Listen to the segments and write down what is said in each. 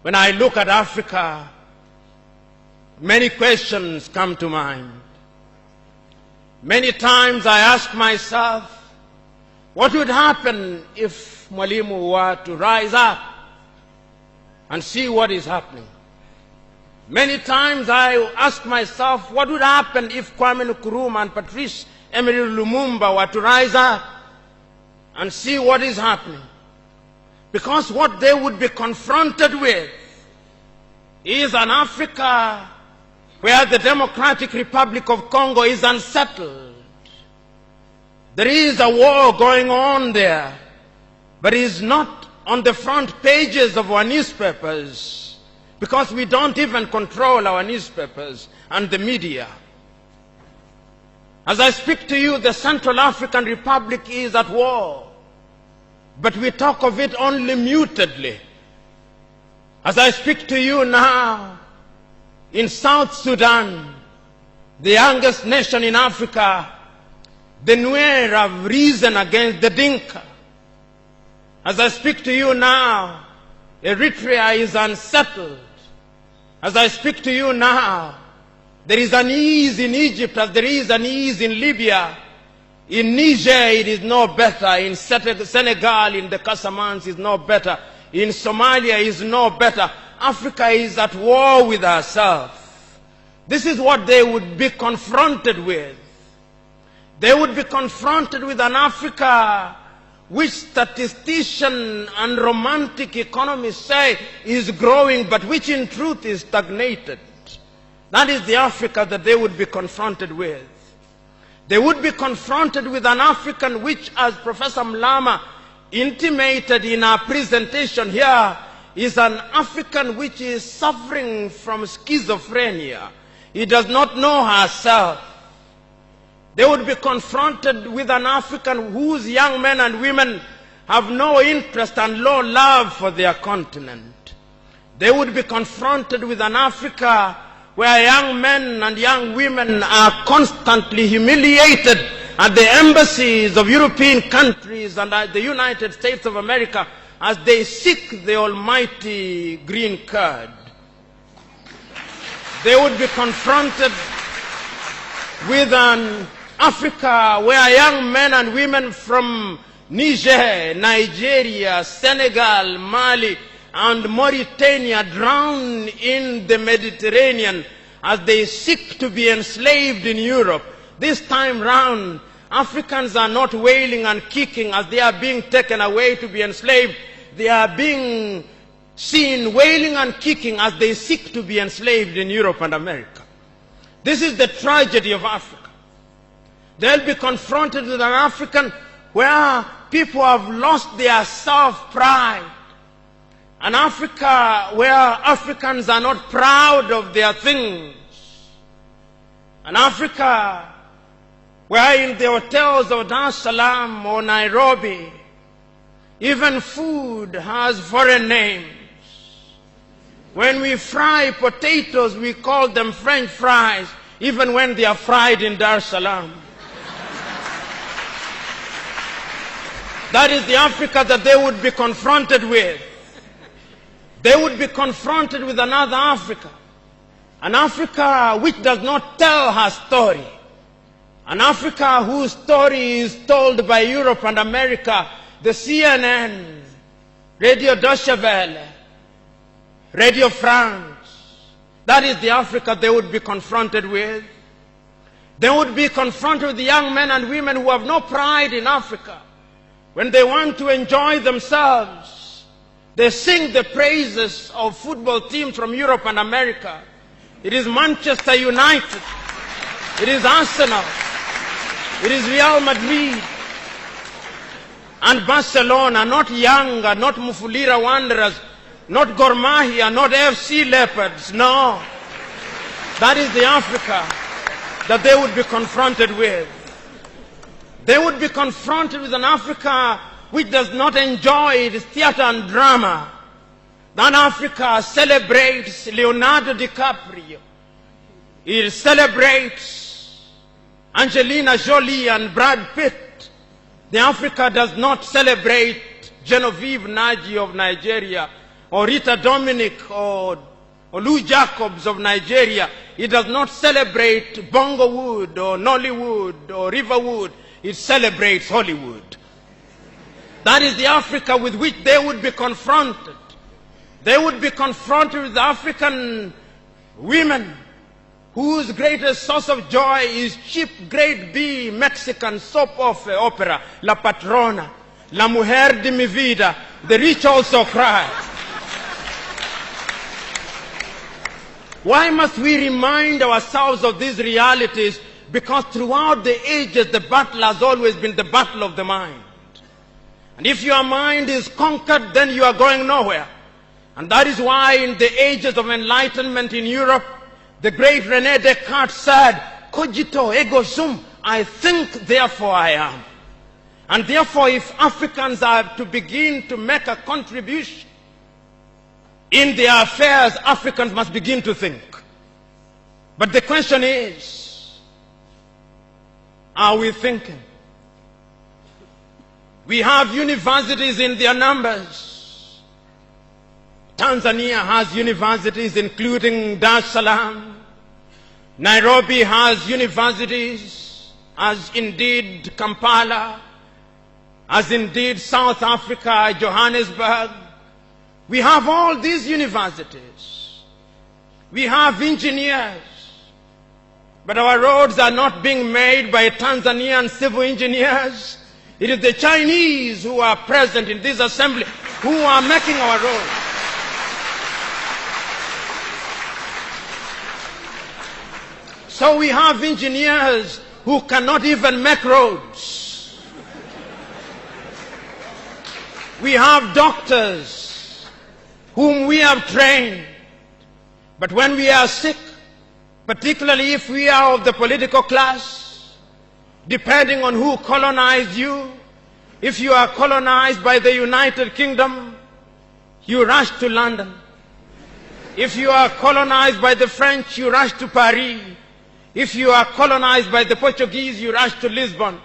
When I look at Africa, many questions come to mind. Many times I ask myself, what would happen if Mwalimu were to rise up and see what is happening? Many times I ask myself, what would happen if Kwame Nkrumah and Patrice Emery Lumumba were to rise up and see what is happening? Because what they would be confronted with is an Africa where the Democratic Republic of Congo is unsettled. There is a war going on there, but it is not on the front pages of our newspapers because we don't even control our newspapers and the media. As I speak to you, the Central African Republic is at war, but we talk of it only mutedly. As I speak to you now, in South Sudan, the youngest nation in Africa, the Nuer have risen against the Dinka. As I speak to you now, Eritrea is unsettled. As I speak to you now, there is an ease in Egypt as there is an ease in Libya. In Niger, it is no better. In Senegal, in the Casamance, it is no better. In Somalia, it is no better. Africa is at war with herself. This is what they would be confronted with. They would be confronted with an Africa which statisticians and romantic economists say is growing, but which in truth is stagnated. That is the Africa that they would be confronted with. They would be confronted with an African which, as Professor Mlama intimated in our presentation here, is an African which is suffering from schizophrenia. He does not know herself. They would be confronted with an African whose young men and women have no interest and low love for their continent. They would be confronted with an Africa where young men and young women are constantly humiliated at the embassies of European countries and at the United States of America as they seek the almighty green card. They would be confronted with an Africa where young men and women from Niger, Nigeria, Senegal, Mali, and Mauritania drown in the Mediterranean as they seek to be enslaved in Europe. This time round, Africans are not wailing and kicking as they are being taken away to be enslaved. They are being seen wailing and kicking as they seek to be enslaved in Europe and America. This is the tragedy of Africa. They'll be confronted with an African where people have lost their self-pride. An Africa where Africans are not proud of their things. An Africa where in the hotels of Dar es Salaam or Nairobi, even food has foreign names. When we fry potatoes, we call them French fries, even when they are fried in Dar es Salaam. That is the Africa that they would be confronted with. They would be confronted with another Africa. An Africa which does not tell her story. An Africa whose story is told by Europe and America, the CNN, Radio Deutsche Welle, Radio France. That is the Africa they would be confronted with. They would be confronted with the young men and women who have no pride in Africa. When they want to enjoy themselves, they sing the praises of football teams from Europe and America. It is Manchester United. It is Arsenal. It is Real Madrid. And Barcelona, not Yanga, not Mufulira Wanderers, not Gor Mahia, not FC Leopards. No. That is the Africa that they would be confronted with. They would be confronted with an Africa which does not enjoy its theater and drama. That Africa celebrates Leonardo DiCaprio. It celebrates Angelina Jolie and Brad Pitt. The Africa does not celebrate Genevieve Naji of Nigeria or Rita Dominic or Lou Jacobs of Nigeria. It does not celebrate Bongowood or Nollywood or Riverwood. It celebrates Hollywood. That is the Africa with which they would be confronted. They would be confronted with African women whose greatest source of joy is cheap grade B Mexican soap opera, La Patrona, La Mujer de mi Vida, The Rich Also Cry. Why must we remind ourselves of these realities? Because throughout the ages, the battle has always been the battle of the mind. And if your mind is conquered, then you are going nowhere. And that is why in the ages of enlightenment in Europe, the great René Descartes said, cogito ergo sum, I think, therefore I am. And therefore, if Africans are to begin to make a contribution in their affairs, Africans must begin to think. But the question is, are we thinking? We have universities in their numbers. Tanzania has universities including Dar es Salaam. Nairobi has universities, as indeed Kampala, as indeed South Africa, Johannesburg. We have all these universities. We have engineers. But our roads are not being made by Tanzanian civil engineers. It is the Chinese who are present in this assembly who are making our roads. So we have engineers who cannot even make roads. We have doctors whom we have trained. But when we are sick, particularly if we are of the political class, depending on who colonized you, if you are colonized by the United Kingdom, you rush to London. If you are colonized by the French, you rush to Paris. If you are colonized by the Portuguese, you rush to Lisbon.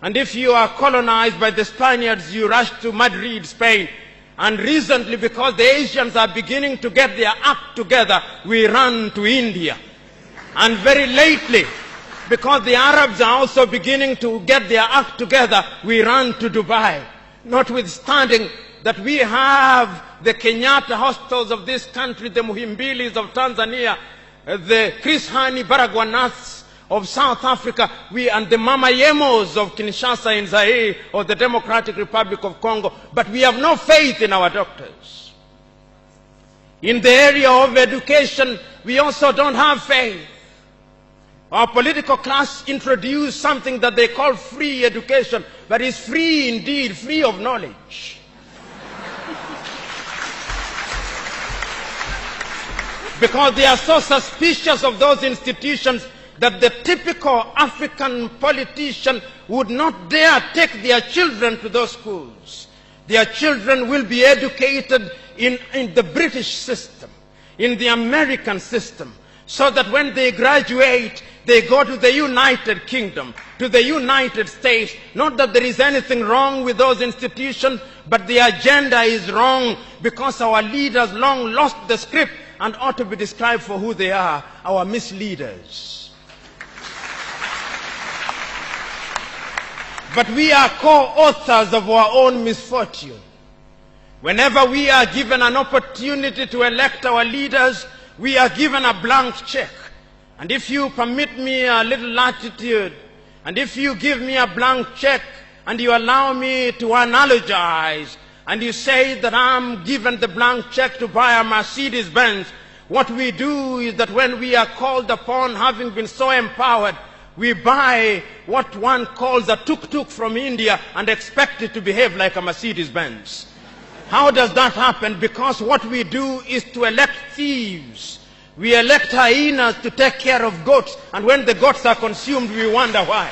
And if you are colonized by the Spaniards, you rush to Madrid, Spain. And recently, because the Asians are beginning to get their act together, we run to India. And very lately, because the Arabs are also beginning to get their act together, we run to Dubai. Notwithstanding that we have the Kenyatta hostels of this country, the Muhimbilis of Tanzania, the Chris Hani Baragwanaths of South Africa, and the Mama Yemos of Kinshasa in Zaire or the Democratic Republic of Congo, but we have no faith in our doctors. In the area of education, we also don't have faith. Our political class introduced something that they call free education, but it's free indeed, free of knowledge. Because they are so suspicious of those institutions that the typical African politician would not dare take their children to those schools. Their children will be educated in the British system, in the American system, so that when they graduate, they go to the United Kingdom, to the United States. Not that there is anything wrong with those institutions, but the agenda is wrong because our leaders long lost the script and ought to be described for who they are, our misleaders. But we are co-authors of our own misfortune. Whenever we are given an opportunity to elect our leaders, we are given a blank check. And if you permit me a little latitude, and if you give me a blank check, and you allow me to analogize, and you say that I'm given the blank check to buy a Mercedes-Benz, what we do is that when we are called upon, having been so empowered, we buy what one calls a tuk-tuk from India and expect it to behave like a Mercedes-Benz. How does that happen? Because what we do is to elect thieves. We elect hyenas to take care of goats, and when the goats are consumed, we wonder why.